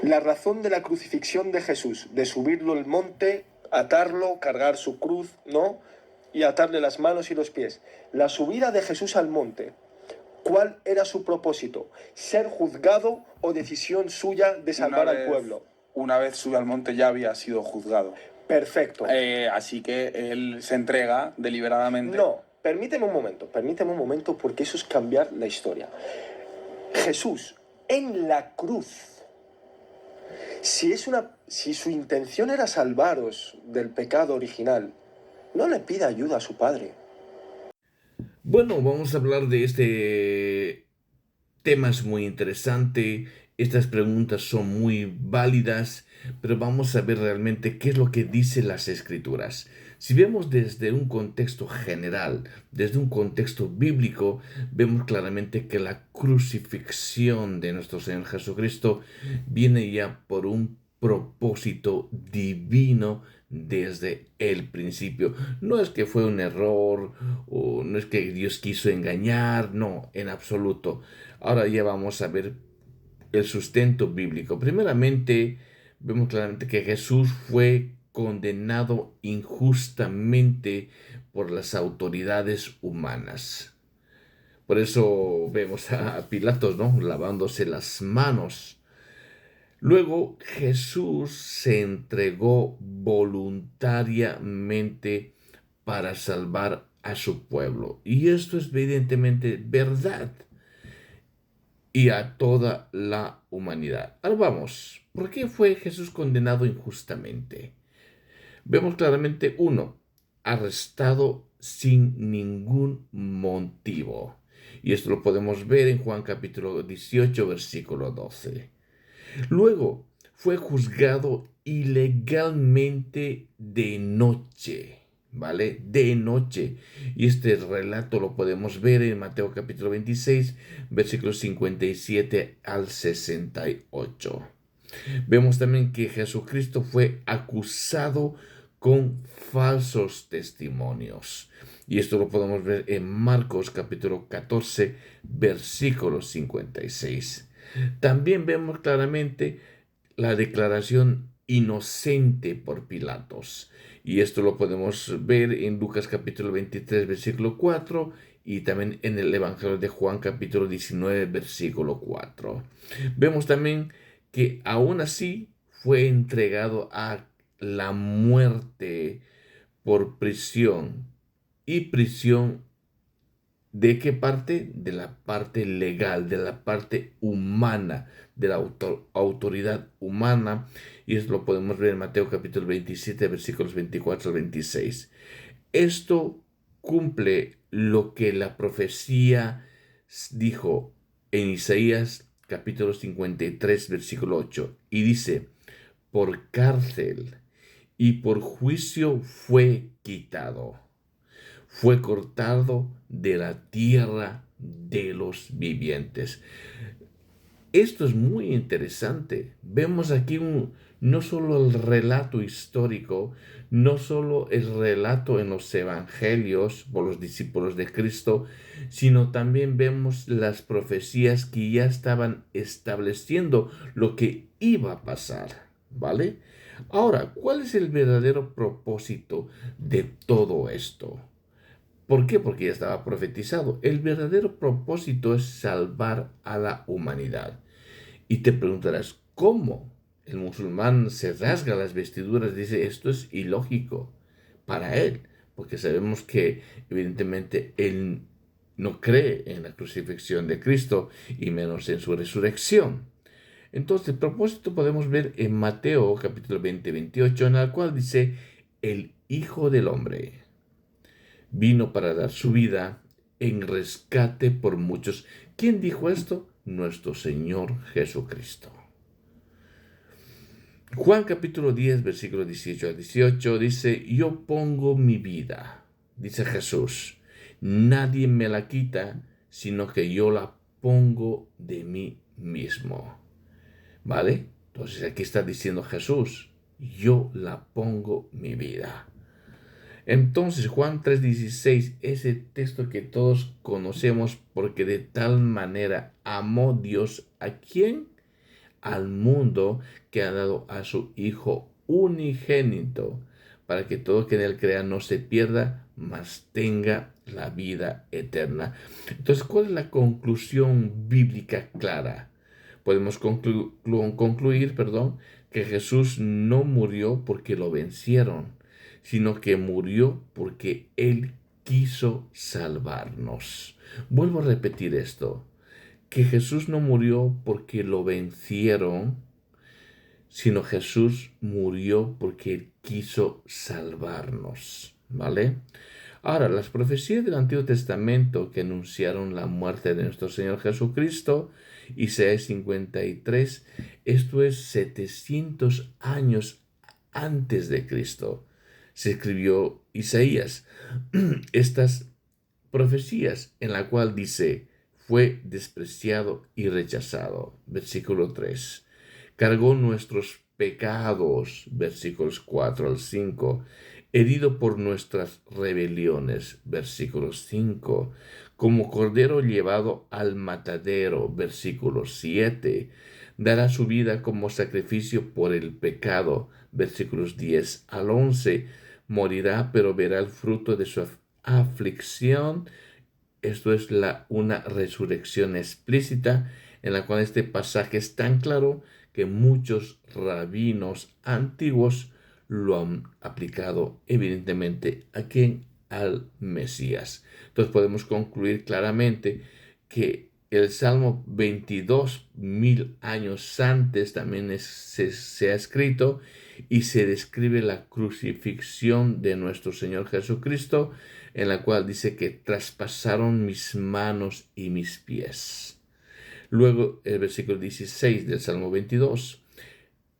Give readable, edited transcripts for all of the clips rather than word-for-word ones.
La razón de la crucifixión de Jesús, de subirlo al monte, atarlo, cargar su cruz, ¿no? Y atarle las manos y los pies. La subida de Jesús al monte, ¿cuál era su propósito? ¿Ser juzgado o decisión suya de salvar al pueblo? Una vez sube al monte ya había sido juzgado. Perfecto. Así que él se entrega deliberadamente. No, permíteme un momento, porque eso es cambiar la historia. Jesús, en la cruz, si su intención era salvaros del pecado original, no le pida ayuda a su Padre. Bueno, vamos a hablar de este tema, es muy interesante, estas preguntas son muy válidas, pero vamos a ver realmente qué es lo que dicen las Escrituras. Si vemos desde un contexto general, desde un contexto bíblico, vemos claramente que la crucifixión de nuestro Señor Jesucristo viene ya por un propósito divino desde el principio. No es que fue un error o no es que Dios quiso engañar, no, en absoluto. Ahora ya vamos a ver el sustento bíblico. Primeramente, vemos claramente que Jesús fue condenado injustamente por las autoridades humanas. Por eso vemos a Pilatos, ¿no?, lavándose las manos. Luego Jesús se entregó voluntariamente para salvar a su pueblo. Y esto es evidentemente verdad. Y a toda la humanidad. Ahora vamos, ¿por qué fue Jesús condenado injustamente? Vemos claramente, uno, arrestado sin ningún motivo. Y esto lo podemos ver en Juan capítulo 18, versículo 12. Luego, fue juzgado ilegalmente de noche, ¿vale? De noche. Y este relato lo podemos ver en Mateo capítulo 26, versículos 57 al 68. Vemos también que Jesucristo fue acusado con falsos testimonios. Y esto lo podemos ver en Marcos capítulo 14, versículo 56. También vemos claramente la declaración inocente por Pilatos. Y esto lo podemos ver en Lucas capítulo 23, versículo 4, y también en el Evangelio de Juan capítulo 19, versículo 4. Vemos también que aún así fue entregado a la muerte por prisión. ¿Y prisión de qué parte? De la parte legal, de la parte humana, de la autoridad humana. Y eso lo podemos ver en Mateo capítulo 27, versículos 24 al 26. Esto cumple lo que la profecía dijo en Isaías capítulo 53, versículo 8. Y dice, por cárcel y por juicio fue quitado. Fue cortado de la tierra de los vivientes. Esto es muy interesante. Vemos aquí no solo el relato histórico, no solo el relato en los evangelios por los discípulos de Cristo, sino también vemos las profecías que ya estaban estableciendo lo que iba a pasar, ¿vale? Ahora, ¿cuál es el verdadero propósito de todo esto? ¿Por qué? Porque ya estaba profetizado. El verdadero propósito es salvar a la humanidad. Y te preguntarás, ¿cómo? El musulmán se rasga las vestiduras, dice, esto es ilógico para él, porque sabemos que evidentemente él no cree en la crucifixión de Cristo y menos en su resurrección. Entonces, el propósito podemos ver en Mateo capítulo 20, 28, en el cual dice, el Hijo del Hombre vino para dar su vida en rescate por muchos. ¿Quién dijo esto? Nuestro Señor Jesucristo. Juan capítulo 10, versículo 18 al 18 dice, yo pongo mi vida, dice Jesús, nadie me la quita, sino que yo la pongo de mí mismo. ¿Vale? Entonces aquí está diciendo Jesús, yo la pongo mi vida. Entonces Juan 3:16, ese texto que todos conocemos, porque de tal manera amó Dios a quién, al mundo que ha dado a su Hijo unigénito, para que todo que en él crea no se pierda, mas tenga la vida eterna. Entonces, ¿cuál es la conclusión bíblica clara? Podemos concluir, que Jesús no murió porque lo vencieron, sino que murió porque Él quiso salvarnos. Vuelvo a repetir esto, que Jesús no murió porque lo vencieron, sino Jesús murió porque Él quiso salvarnos, ¿vale? Ahora, las profecías del Antiguo Testamento que anunciaron la muerte de nuestro Señor Jesucristo, Isaías 53, esto es 700 años antes de Cristo, se escribió Isaías. Estas profecías en la cual dice, fue despreciado y rechazado, versículo 3. Cargó nuestros pecados, versículos 4 al 5. Herido por nuestras rebeliones, versículo 5. Como cordero llevado al matadero, versículo 7. Dará su vida como sacrificio por el pecado, versículos 10 al 11. Morirá, pero verá el fruto de su aflicción. Esto es una resurrección explícita, en la cual este pasaje es tan claro que muchos rabinos antiguos lo han aplicado evidentemente aquí al Mesías. Entonces podemos concluir claramente que el Salmo 22, 1000 años antes también se ha escrito y se describe la crucifixión de nuestro Señor Jesucristo, en la cual dice que traspasaron mis manos y mis pies. Luego el versículo 16 del Salmo 22.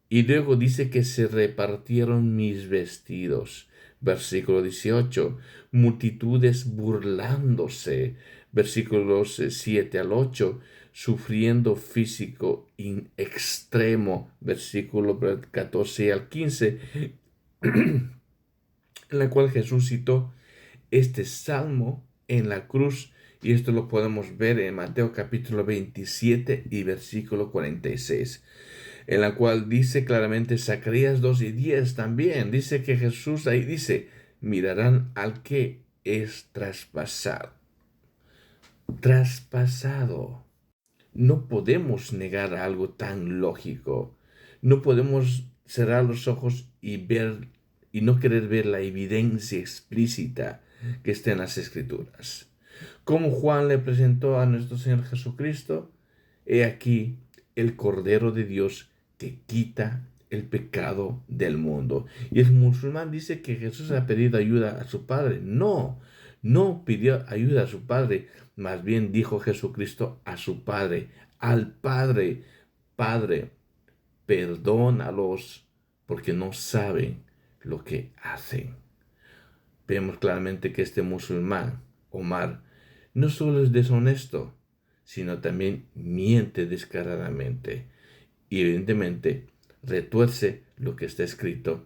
Y luego dice que se repartieron mis vestidos. Versículo 18. Multitudes burlándose. Versículos 7 al 8. Sufriendo físico in extremo. Versículo 14 al 15. En la cual Jesús citó este salmo en la cruz, y esto lo podemos ver en Mateo capítulo 27 y versículo 46, en la cual dice claramente, Zacarías 2 y 10 también, dice que Jesús ahí dice, mirarán al que es traspasado. Traspasado. No podemos negar algo tan lógico. No podemos cerrar los ojos y ver y no querer ver la evidencia explícita que está en las Escrituras. Como Juan le presentó a nuestro Señor Jesucristo, he aquí el Cordero de Dios que quita el pecado del mundo. Y el musulmán dice que Jesús ha pedido ayuda a su Padre. No, no pidió ayuda a su Padre. Más bien dijo Jesucristo a su Padre, al Padre, Padre, perdónalos porque no saben lo que hacen. Vemos claramente que este musulmán, Omar, no solo es deshonesto, sino también miente descaradamente. Y evidentemente retuerce lo que está escrito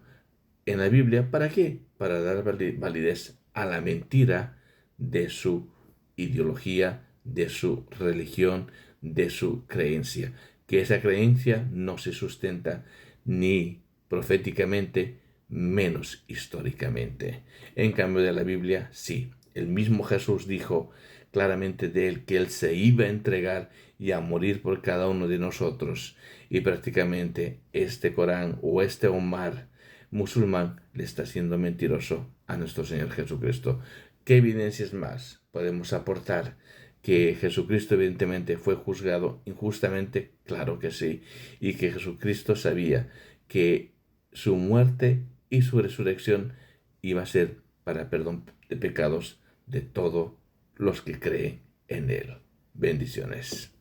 en la Biblia. ¿Para qué? Para dar validez a la mentira de su ideología, de su religión, de su creencia. Que esa creencia no se sustenta ni proféticamente, menos históricamente. En cambio de la Biblia, sí. El mismo Jesús dijo claramente de él que él se iba a entregar y a morir por cada uno de nosotros. Y prácticamente este Corán o este Omar musulmán le está siendo mentiroso a nuestro Señor Jesucristo. ¿Qué evidencias más podemos aportar? Que Jesucristo evidentemente fue juzgado injustamente, claro que sí, y que Jesucristo sabía que su muerte y su resurrección iba a ser para perdón de pecados de todos los que creen en Él. Bendiciones.